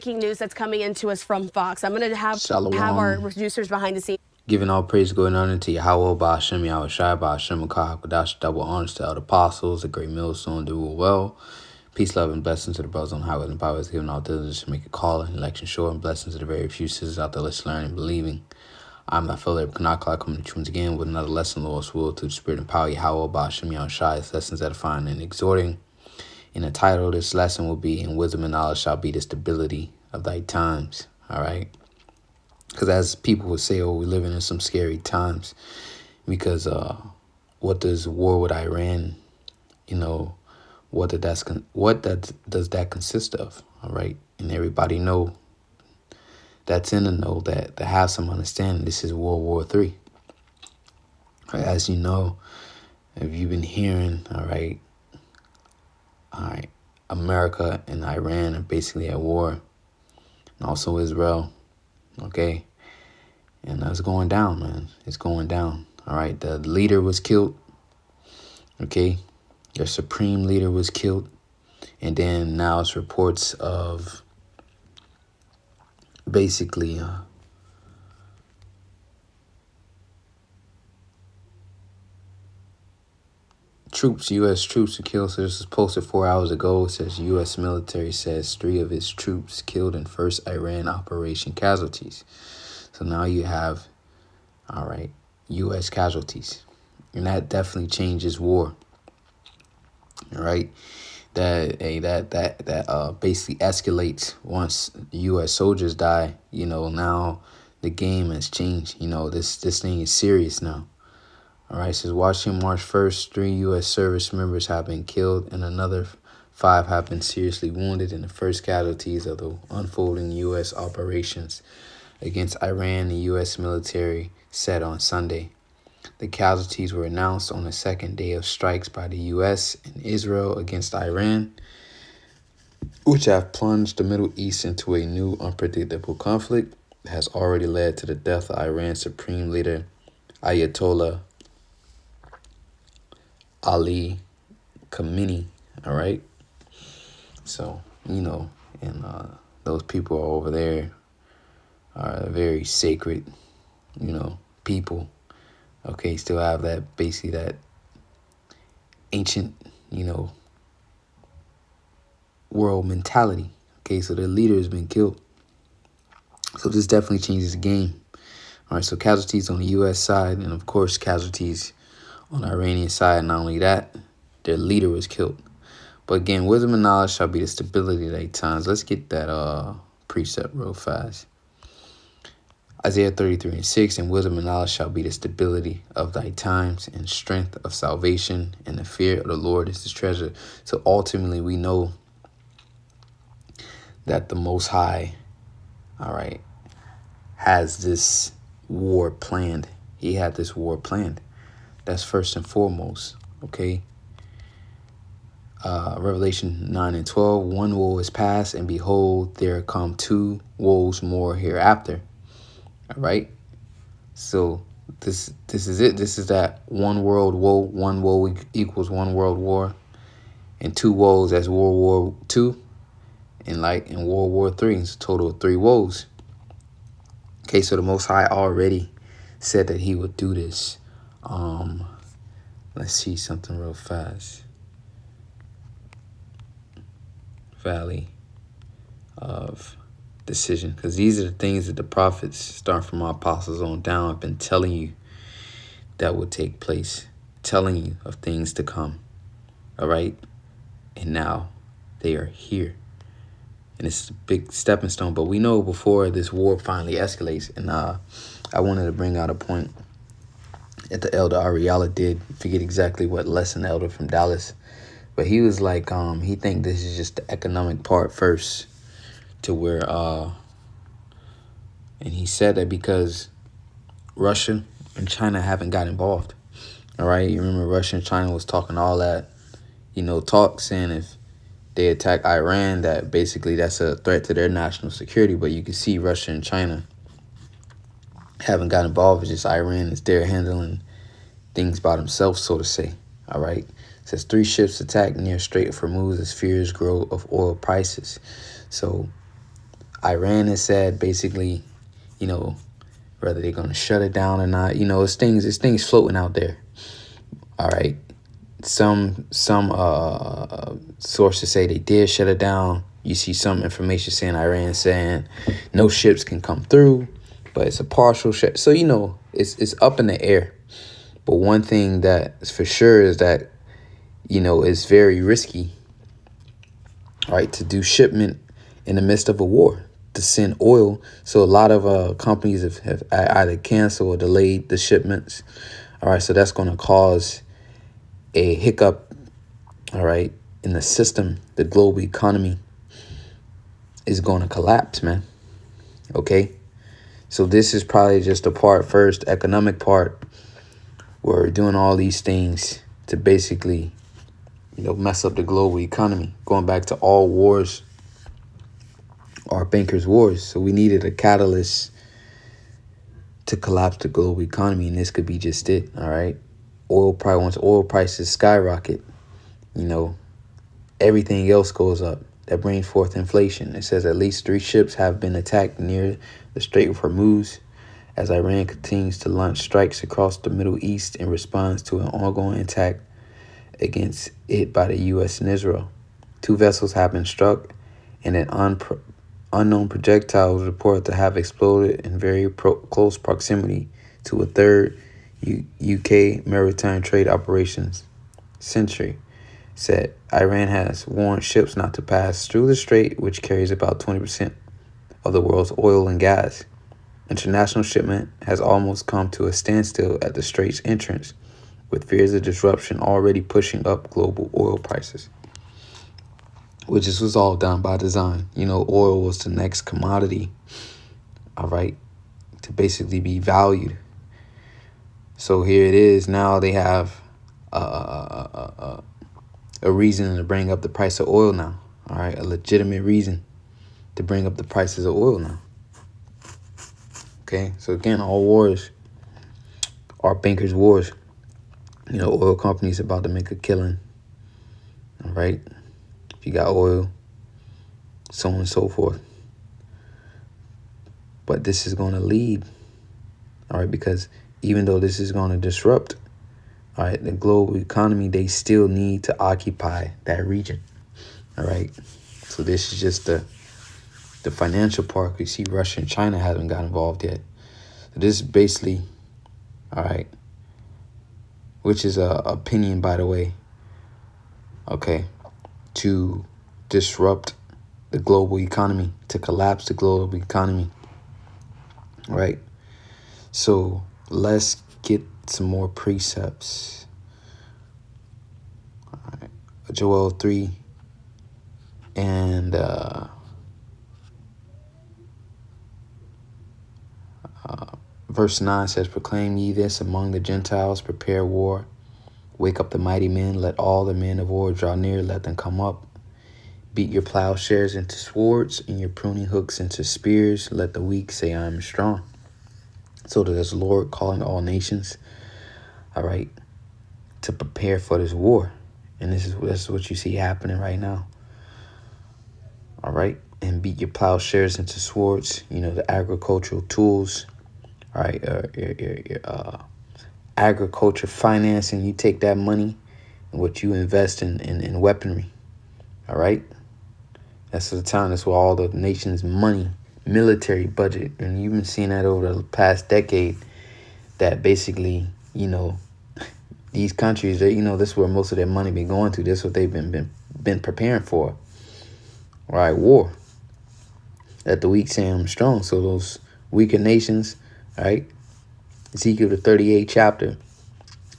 Breaking news that's coming into us from Fox. I'm going to have our producers behind the scenes. Giving all praise going on into Yahweh, Ba'ashem, Yahweh Shai, Ba'ashem, Makah, Kadash, double honors to all the apostles, the great millstone, do well. Peace, love, and blessings to the brothers on highways and byways, giving all diligence to make a call and election sure, and blessings to the very few sisters out there listening, learning, and believing. I'm not Philip Kanakla coming to you once again with another lesson, Lord's will, to the spirit and power, Yahweh, Ba'ashem, Yahweh Shai, lessons edifying and exhorting. And the title of this lesson will be, "In wisdom and knowledge shall be the stability of thy times." All right. Because as people would say, we're living in some scary times. Because what does war with Iran, what does that consist of? All right. And everybody know that's in the know that to have some understanding, this is World War III. Right, as you know, if you've been hearing, all right, America and Iran are basically at war, and also Israel. Okay. And it's going down, man. It's going down. All right. The leader was killed. Okay. Their supreme leader was killed. And then now it's reports of basically U.S. troops were killed. So this was posted 4 hours ago. It says U.S. military says 3 of its troops killed in first Iran operation casualties. So now you have, all right, U.S. casualties. And that definitely changes war. All right. That basically escalates once U.S. soldiers die. Now the game has changed. This thing is serious now. All right, it says Washington, March 1st, 3 U.S. service members have been killed and another 5 have been seriously wounded in the first casualties of the unfolding U.S. operations against Iran, the U.S. military said on Sunday. The casualties were announced on the second day of strikes by the U.S. and Israel against Iran, which have plunged the Middle East into a new unpredictable conflict that has already led to the death of Iran's supreme leader, Ayatollah Ali Khamenei. All right. So, and those people are over there are very sacred, people. Okay. Still have that, basically that ancient, world mentality. Okay. So their leader has been killed. So this definitely changes the game. All right. So casualties on the U.S. side, and of course, casualties on the Iranian side. Not only that, their leader was killed. But again, wisdom and knowledge shall be the stability of thy times. Let's get that precept real fast. Isaiah 33:6, and wisdom and knowledge shall be the stability of thy times, and strength of salvation, and the fear of the Lord is his treasure. So ultimately, we know that the Most High, all right, has this war planned. He had this war planned. That's first and foremost, okay? Revelation 9:12, 1 woe is past, and behold, there come 2 woes more hereafter. All right? So this is it. This is that one world woe. 1 woe equals 1 world war. And 2 woes, that's World War II. And like in World War III, it's a total of 3 woes. Okay, so the Most High already said that he would do this. Let's see something real fast. Valley of decision, because these are the things that the prophets, starting from our apostles on down, have been telling you that would take place, telling you of things to come. All right, and now they are here, and it's a big stepping stone. But we know before this war finally escalates, and I wanted to bring out a point that the elder Ariala did. Forget exactly what lesson, elder from Dallas, but he was like, he think this is just the economic part first, to where, and he said that because Russia and China haven't got involved. All right, you remember Russia and China was talking all that, talk, saying if they attack Iran, that basically that's a threat to their national security. But you can see Russia and China haven't got involved. It's just Iran is there handling things by themselves, so to say. All right. It says 3 ships attacked near Strait of Hormuz as fears grow of oil prices. So Iran has said basically, you know, whether they're going to shut it down or not. You know, it's things floating out there. All right. Some sources say they did shut it down. You see some information saying Iran saying no ships can come through, but it's a partial shut. So, you know, it's up in the air. But one thing that is for sure is that, you know, it's very risky, all right, to do shipment in the midst of a war, to send oil. So a lot of companies have either canceled or delayed the shipments. All right, so that's going to cause a hiccup, all right, in the system. The global economy is going to collapse, man. Okay, so this is probably just the first economic part, where we're doing all these things to basically, you know, mess up the global economy. Going back to all wars are bankers' wars. So we needed a catalyst to collapse the global economy, and this could be just it. All right, once oil prices skyrocket, you know, everything else goes up. That brings forth inflation. It says at least 3 ships have been attacked near the Strait of Hormuz as Iran continues to launch strikes across the Middle East in response to an ongoing attack against it by the U.S. and Israel. 2 vessels have been struck, and an unknown projectile was reported to have exploded in very close proximity to a third UK maritime trade operations. Century said Iran has warned ships not to pass through the strait, which carries about 20% of the world's oil and gas. International shipment has almost come to a standstill at the strait's entrance, with fears of disruption already pushing up global oil prices. Which was all done by design. You know, oil was the next commodity, all right, to basically be valued. So here it is. Now they have a reason to bring up the price of oil now. All right, a legitimate reason to bring up the prices of oil now. Okay, so again, all wars are bankers' wars. You know, oil companies about to make a killing. All right, if you got oil, so on and so forth. But this is going to lead, all right, because even though this is going to disrupt, all right, the global economy, they still need to occupy that region. All right, so this is just the financial part. You see, Russia and China haven't got involved yet. So this is basically, all right, which is a opinion, by the way, okay, to disrupt the global economy, to collapse the global economy, right? So let's get some more precepts. All right. Joel 3 and verse 9 says, proclaim ye this among the Gentiles, prepare war, wake up the mighty men, let all the men of war draw near, let them come up. Beat your plowshares into swords and your pruning hooks into spears. Let the weak say, I am strong. So there's the Lord calling all nations, all right, to prepare for this war. And this is what you see happening right now. All right. And beat your plowshares into swords, you know, the agricultural tools, all right, your agriculture financing. You take that money and what you invest in weaponry, all right? That's the time. That's where all the nation's money, military budget, and you've been seeing that over the past decade, that basically, you know, these countries, they, you know, this is where most of their money been going to. This is what they've been preparing for. All right, war. Let the weak say I'm strong. So those weaker nations, all right, Ezekiel the 38th chapter,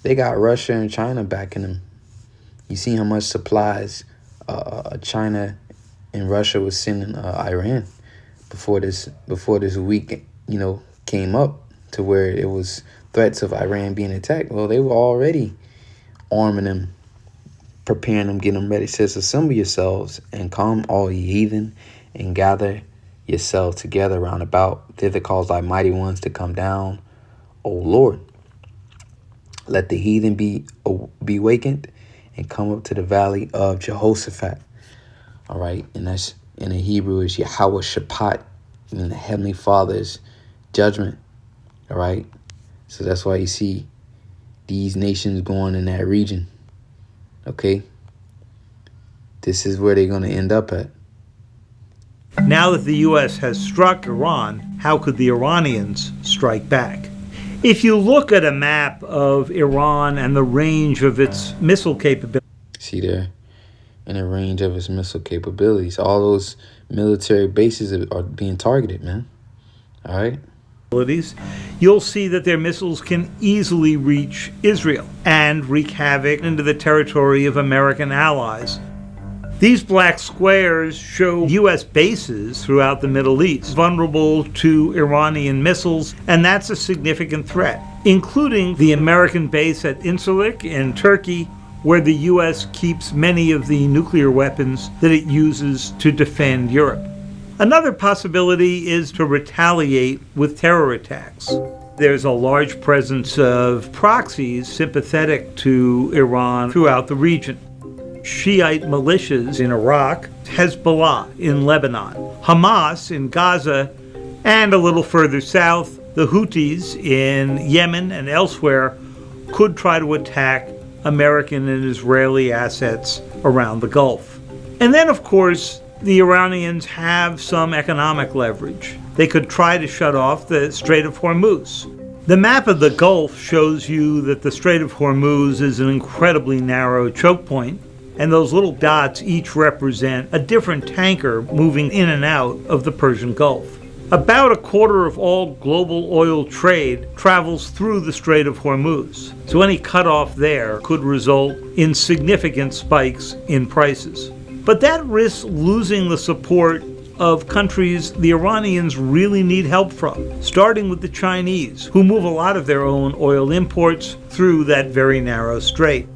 they got Russia and China backing them. You see how much supplies China and Russia was sending Iran before this week, you know, came up to where it was threats of Iran being attacked. Well, they were already arming them, preparing them, getting them ready. It says, assemble yourselves and come, all ye heathen, and gather yourselves together round about. Thither cause thy mighty ones to come down, O Lord. Let the heathen be wakened and come up to the valley of Jehoshaphat. All right, and that's in the Hebrew is Yahweh Shaphat. in the Heavenly Father's judgment. All right. So that's why you see these nations going in that region. Okay. This is where they're going to end up at. Now that the U.S. has struck Iran, how could the Iranians strike back? If you look at a map of Iran and the range of its missile capabilities, see there, in the range of its missile capabilities, all those military bases are being targeted, man. All right. You'll see that their missiles can easily reach Israel and wreak havoc into the territory of American allies. These black squares show U.S. bases throughout the Middle East, vulnerable to Iranian missiles, and that's a significant threat, including the American base at Incirlik in Turkey, where the U.S. keeps many of the nuclear weapons that it uses to defend Europe. Another possibility is to retaliate with terror attacks. There's a large presence of proxies sympathetic to Iran throughout the region. Shiite militias in Iraq, Hezbollah in Lebanon, Hamas in Gaza, and a little further south, the Houthis in Yemen and elsewhere could try to attack American and Israeli assets around the Gulf. And then, of course, the Iranians have some economic leverage. They could try to shut off the Strait of Hormuz. The map of the Gulf shows you that the Strait of Hormuz is an incredibly narrow choke point, and those little dots each represent a different tanker moving in and out of the Persian Gulf. About a quarter of all global oil trade travels through the Strait of Hormuz, so any cutoff there could result in significant spikes in prices. But that risks losing the support of countries the Iranians really need help from, starting with the Chinese, who move a lot of their own oil imports through that very narrow strait.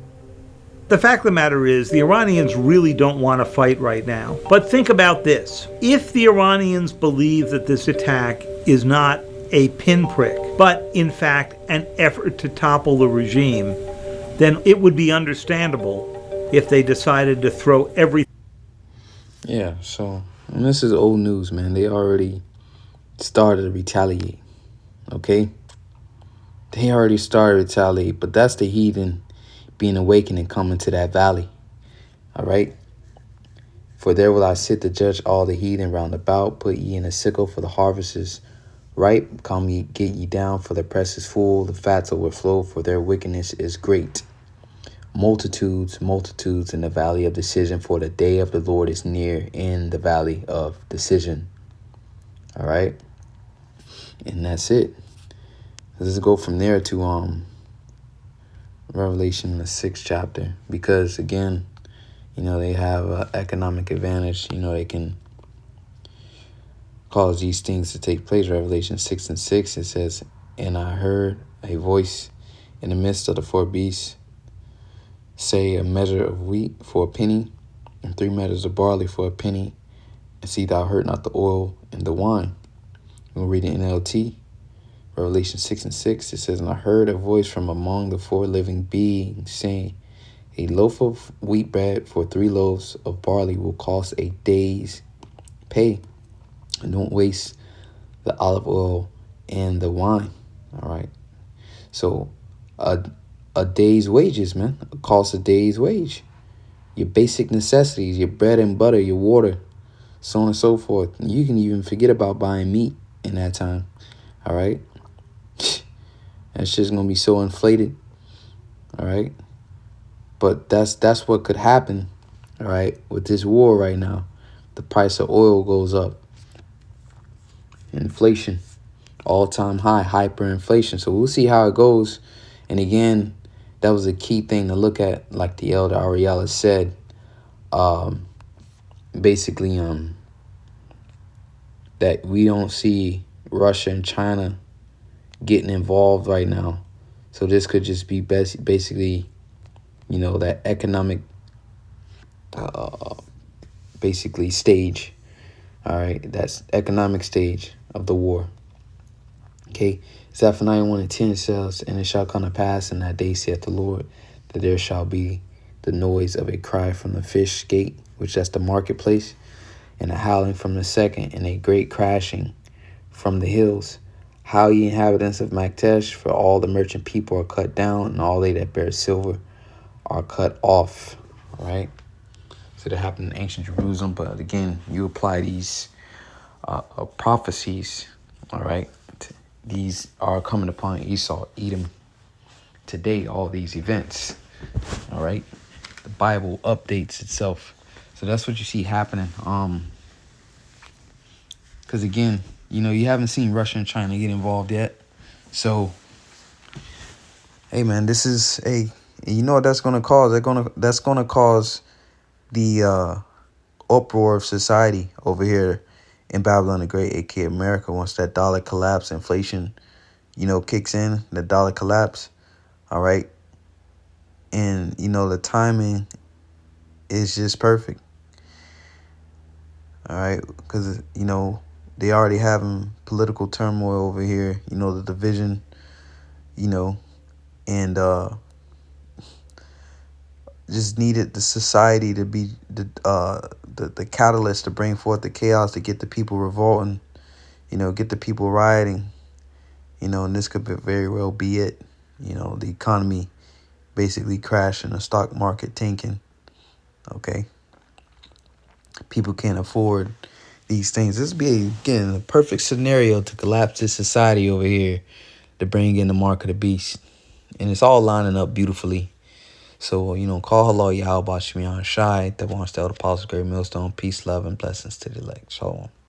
The fact of the matter is, the Iranians really don't want to fight right now. But think about this. If the Iranians believe that this attack is not a pinprick, but in fact an effort to topple the regime, then it would be understandable if they decided to throw everything. Yeah, so and this is old news, man. They already started to retaliate, okay? They already started to retaliate, but that's the heathen being awakened and coming to that valley. All right. For there will I sit to judge all the heathen round about. Put ye in a sickle, for the harvest is ripe. Come ye, get ye down, for the press is full. The fats overflow, for their wickedness is great. Multitudes, multitudes in the valley of decision, for the day of the Lord is near in the valley of decision. All right. And that's it. Let's go from there to Revelation, the 6th chapter, because again, you know, they have an economic advantage. You know, they can cause these things to take place. Revelation 6:6, it says, and I heard a voice in the midst of the four beasts say, a measure of wheat for a penny, and 3 measures of barley for a penny, and see thou hurt not the oil and the wine. We'll read it in NLT. Revelation 6:6, it says, and I heard a voice from among the 4 living beings saying, a loaf of wheat bread for 3 loaves of barley will cost a day's pay. And don't waste the olive oil and the wine. All right. So a day's wages, man. It costs a day's wage. Your basic necessities, your bread and butter, your water, so on and so forth. And you can even forget about buying meat in that time. All right. That shit's gonna be so inflated. All right. But that's what could happen. All right. With this war right now, the price of oil goes up. Inflation, all-time high, hyperinflation. So we'll see how it goes. And again, that was a key thing to look at, like the elder Ariella said. Basically, that we don't see Russia and China getting involved right now. So this could just be basically, you know, that economic basically stage. All right, that's economic stage of the war. Okay, Zephaniah 1:10 says, and it shall come to pass in that day, saith the Lord, that there shall be the noise of a cry from the fish gate, which that's the marketplace, and a howling from the second, and a great crashing from the hills. How ye inhabitants of Maktesh, for all the merchant people are cut down, and all they that bear silver are cut off. All right. So that happened in ancient Jerusalem. But again, you apply these prophecies. All right. These are coming upon Esau, Edom today, all these events. All right. The Bible updates itself. So that's what you see happening. Because again, you know, you haven't seen Russia and China get involved yet. So, hey man, this is you know what that's gonna cause? That's gonna cause the uproar of society over here in Babylon the Great, aka America. Once that dollar collapse, inflation, you know, kicks in, the dollar collapse. All right. And you know, the timing is just perfect. All right, because you know, they already having political turmoil over here, you know, the division, you know, and just needed the society to be the catalyst to bring forth the chaos, to get the people revolting, you know, get the people rioting, you know, and this could very well be it. You know, the economy basically crashing, the stock market tanking. Okay. People can't afford these things. This would be, again, a perfect scenario to collapse this society over here, to bring in the mark of the beast. And it's all lining up beautifully. So, you know, call hello, Yahweh Shemian Shai, that wants to tell the Apostle Great Millstone. Peace, love, and blessings to the elect. Shalom.